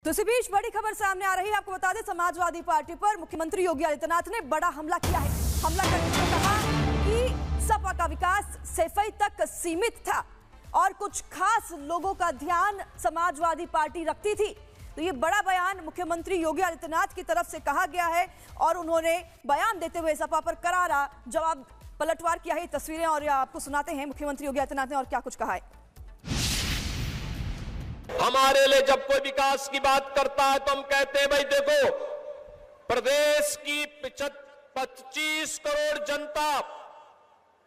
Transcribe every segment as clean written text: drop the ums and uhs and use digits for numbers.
तो इसी बीच बड़ी खबर सामने आ रही है। आपको बता दें, समाजवादी पार्टी पर मुख्यमंत्री योगी आदित्यनाथ ने बड़ा हमला किया है। हमला करते हुए कहा कि सपा का विकास सैफई तक सीमित था और कुछ खास लोगों का ध्यान समाजवादी पार्टी रखती थी। तो ये बड़ा बयान मुख्यमंत्री योगी आदित्यनाथ की तरफ से कहा गया है और उन्होंने बयान देते हुए सपा पर करारा जवाब पलटवार किया है। तस्वीरें और आपको सुनाते हैं मुख्यमंत्री योगी आदित्यनाथ ने और क्या कुछ कहा है। हमारे लिए जब कोई विकास की बात करता है तो हम कहते हैं भाई देखो, प्रदेश की 25 करोड़ जनता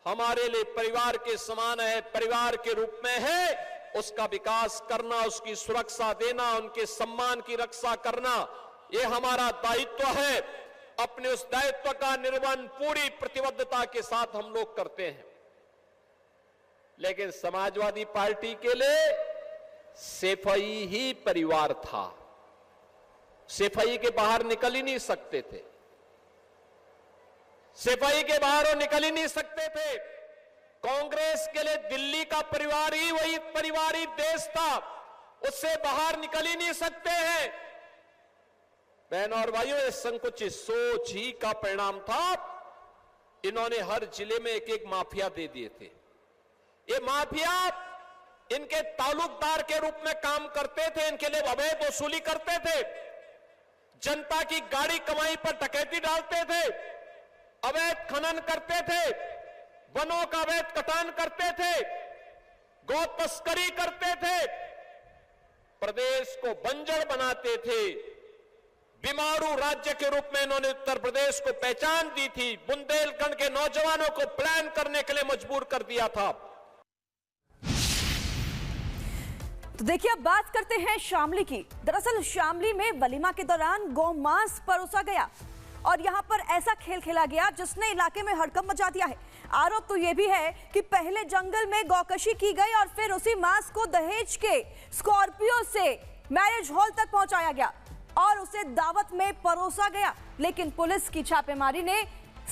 हमारे लिए परिवार के समान है, परिवार के रूप में है। उसका विकास करना, उसकी सुरक्षा देना, उनके सम्मान की रक्षा करना, ये हमारा दायित्व है। अपने उस दायित्व का निर्वहन पूरी प्रतिबद्धता के साथ हम लोग करते हैं। लेकिन समाजवादी पार्टी के लिए सैफई ही परिवार था। सैफई के बाहर निकल ही नहीं सकते थे। सैफई के बाहर वो निकल ही नहीं सकते थे। कांग्रेस के लिए दिल्ली का परिवार ही वही परिवारी देश था, उससे बाहर निकल ही नहीं सकते हैं। बहनों और भाइयों, ये संकुचित सोच ही का परिणाम था। इन्होंने हर जिले में एक एक माफिया दे दिए थे। ये माफिया इनके ताल्लुकदार के रूप में काम करते थे, इनके लिए अवैध वसूली करते थे, जनता की गाड़ी कमाई पर डकैती डालते थे, अवैध खनन करते थे, वनों का अवैध कटान करते थे, गौ तस्करी करते थे, प्रदेश को बंजर बनाते थे। बीमारू राज्य के रूप में इन्होंने उत्तर प्रदेश को पहचान दी थी। बुंदेलखंड के नौजवानों को प्लान करने के लिए मजबूर कर दिया था। तो देखिए, अब बात करते हैं शामली की। दरअसल शामली में वलीमा के दौरान गौमांस परोसा गया और यहां पर ऐसा खेल खेला गया जिसने इलाके में हड़कंप मचा दिया है। आरोप तो यह भी है कि पहले जंगल में गौकशी की गई और फिर उसी मांस को दहेज के स्कॉर्पियो से मैरिज हॉल तक पहुंचाया गया और उसे दावत में परोसा गया। लेकिन पुलिस की छापेमारी ने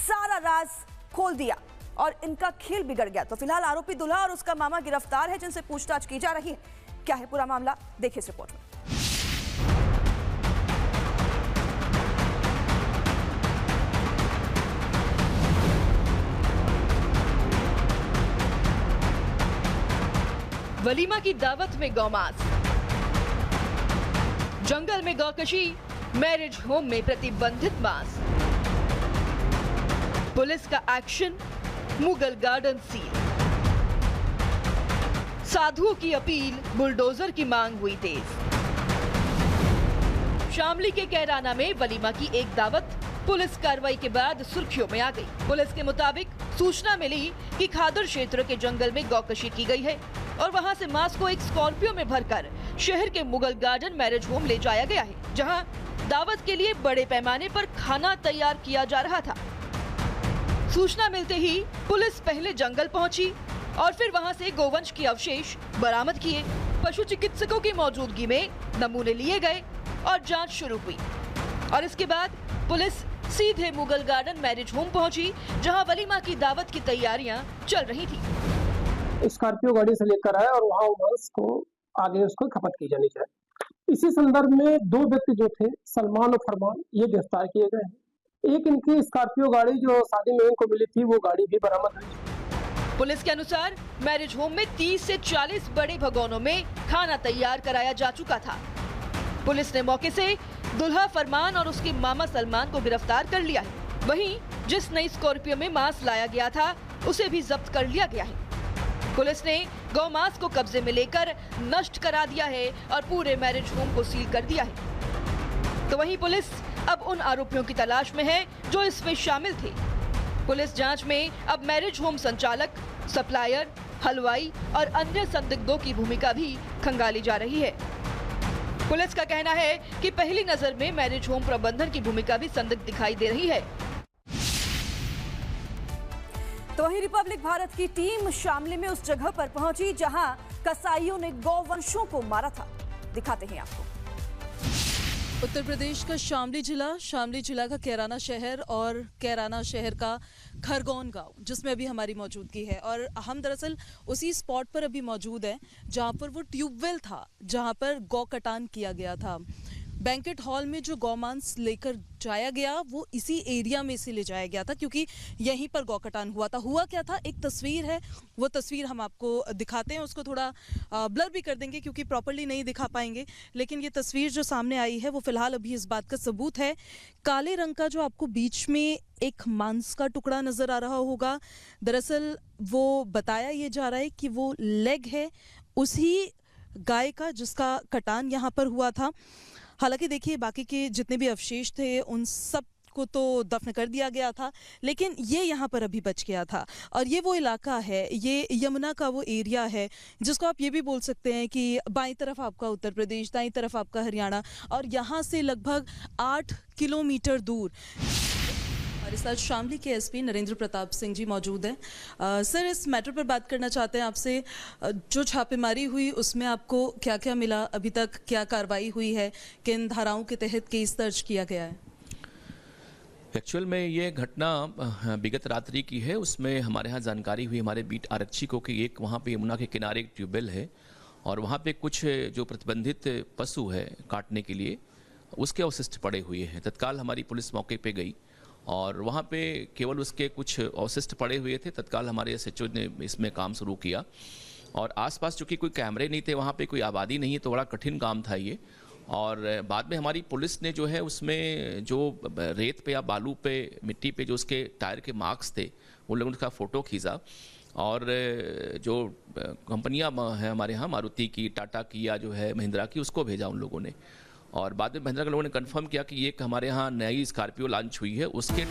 सारा राज खोल दिया और इनका खेल बिगड़ गया। तो फिलहाल आरोपी दूल्हा और उसका मामा गिरफ्तार है, जिनसे पूछताछ की जा रही है। क्या है पूरा मामला, देखिए इस रिपोर्ट में। वलीमा की दावत में गौमांस, जंगल में गौकशी, मैरिज होम में प्रतिबंधित मांस, पुलिस का एक्शन, मुगल गार्डन सील, साधुओं की अपील, बुलडोजर की मांग हुई तेज। शामली के कैराना में वलीमा की एक दावत पुलिस कार्रवाई के बाद सुर्खियों में आ गई। पुलिस के मुताबिक सूचना मिली कि खादर क्षेत्र के जंगल में गौकशी की गई है और वहां से मांस को एक स्कॉर्पियो में भरकर शहर के मुगल गार्डन मैरिज होम ले जाया गया है, जहां दावत के लिए बड़े पैमाने पर खाना तैयार किया जा रहा था। सूचना मिलते ही पुलिस पहले जंगल पहुंची और फिर वहां से गोवंश के अवशेष बरामद किए। पशु चिकित्सकों की मौजूदगी में नमूने लिए गए और जांच शुरू हुई और इसके बाद पुलिस सीधे मुगल गार्डन मैरिज होम पहुंची, जहां वलीमा की दावत की तैयारियां चल रही थी। स्कॉर्पियो गाड़ी से लेकर आए और वहां मांस को आगे उसको खपत की जानी चाहिए। इसी संदर्भ में दो व्यक्ति जो थे, सलमान और फरमान, ये गिरफ्तार किए गए हैं। एक इनकी स्कॉर्पियो गाड़ी जो शादी में इनको मिली थी, वो गाड़ी भी बरामद हुई। पुलिस के अनुसार मैरिज होम में 30 से 40 बड़े भगोनों में खाना तैयार कराया जा चुका था। पुलिस ने मौके से दुल्हा फरमान और उसके मामा सलमान को गिरफ्तार कर लिया है। वहीं जिस नई स्कॉर्पियो में मांस लाया गया था, उसे भी जब्त कर लिया गया है। पुलिस ने गौमांस को कब्जे में लेकर नष्ट करा दिया है और पूरे मैरिज होम को सील कर दिया है। तो वहीं पुलिस अब उन आरोपियों की तलाश में है जो इसमें शामिल थे। पुलिस जांच में अब मैरिज होम संचालक, सप्लायर, हलवाई और अन्य संदिग्धों की भूमिका भी खंगाली जा रही है। पुलिस का कहना है कि पहली नजर में मैरिज होम प्रबंधन की भूमिका भी संदिग्ध दिखाई दे रही है। तो वहीं रिपब्लिक भारत की टीम शामली में उस जगह पर पहुंची जहां कसाईयों ने गौवंशों को मारा था। दिखाते हैं आपको। उत्तर प्रदेश का शामली जिला का कैराना शहर और कैराना शहर का खरगोन गांव, जिसमें अभी हमारी मौजूदगी है। और हम दरअसल उसी स्पॉट पर अभी मौजूद हैं जहां पर वो ट्यूबवेल था, जहां पर गौ कटान किया गया था। बैंकेट हॉल में जो गौमांस लेकर जाया गया वो इसी एरिया में से ले जाया गया था, क्योंकि यहीं पर गौकटान हुआ था। हुआ क्या था, एक तस्वीर है, वो तस्वीर हम आपको दिखाते हैं, उसको थोड़ा ब्लर भी कर देंगे क्योंकि प्रॉपर्ली नहीं दिखा पाएंगे, लेकिन ये तस्वीर जो सामने आई है वो फिलहाल अभी इस बात का सबूत है। काले रंग का जो आपको बीच में एक मांस का टुकड़ा नजर आ रहा होगा, दरअसल वो बताया ये जा रहा है कि वो लेग है उसी गाय का जिसका कटान यहाँ पर हुआ था। हालांकि देखिए बाकी के जितने भी अवशेष थे उन सब को तो दफन कर दिया गया था, लेकिन ये यहाँ पर अभी बच गया था। और ये वो इलाका है, ये यमुना का वो एरिया है जिसको आप ये भी बोल सकते हैं कि बाईं तरफ आपका उत्तर प्रदेश, दाईं तरफ आपका हरियाणा, और यहाँ से लगभग 8 किलोमीटर दूर। हमारे साथ शामली के एसपी नरेंद्र प्रताप सिंह जी मौजूद हैं। सर, इस मैटर पर बात करना चाहते हैं आपसे। जो छापेमारी हुई उसमें आपको क्या क्या मिला, अभी तक क्या कार्रवाई हुई है, किन धाराओं के तहत केस दर्ज किया गया है? एक्चुअल में ये घटना विगत रात्रि की है। उसमें हमारे यहाँ जानकारी हुई हमारे बीट आरक्षी को कि एक वहाँ पे यमुना के किनारे एक ट्यूबवेल है और वहाँ पे कुछ जो प्रतिबंधित पशु है काटने के लिए उसके अवशिष्ट पड़े हुए हैं। तत्काल हमारी पुलिस मौके पे गई और वहाँ पे केवल उसके कुछ अवशिष्ट पड़े हुए थे। तत्काल हमारे एसएचओ ने इसमें काम शुरू किया और आसपास चूँकि कोई कैमरे नहीं थे, वहाँ पे कोई आबादी नहीं है, तो बड़ा कठिन काम था ये। और बाद में हमारी पुलिस ने जो है उसमें जो रेत पे या बालू पे, मिट्टी पे जो उसके टायर के मार्क्स थे, उन लोगों ने उसका फ़ोटो खींचा और जो कंपनियां हैं हमारे यहाँ, मारुति की, टाटा की या जो है महिंद्रा की, उसको भेजा उन लोगों ने। और बाद में महिंद्रा के लोगों ने कंफर्म किया कि ये हमारे यहाँ नई स्कॉर्पियो लॉन्च हुई है, उसके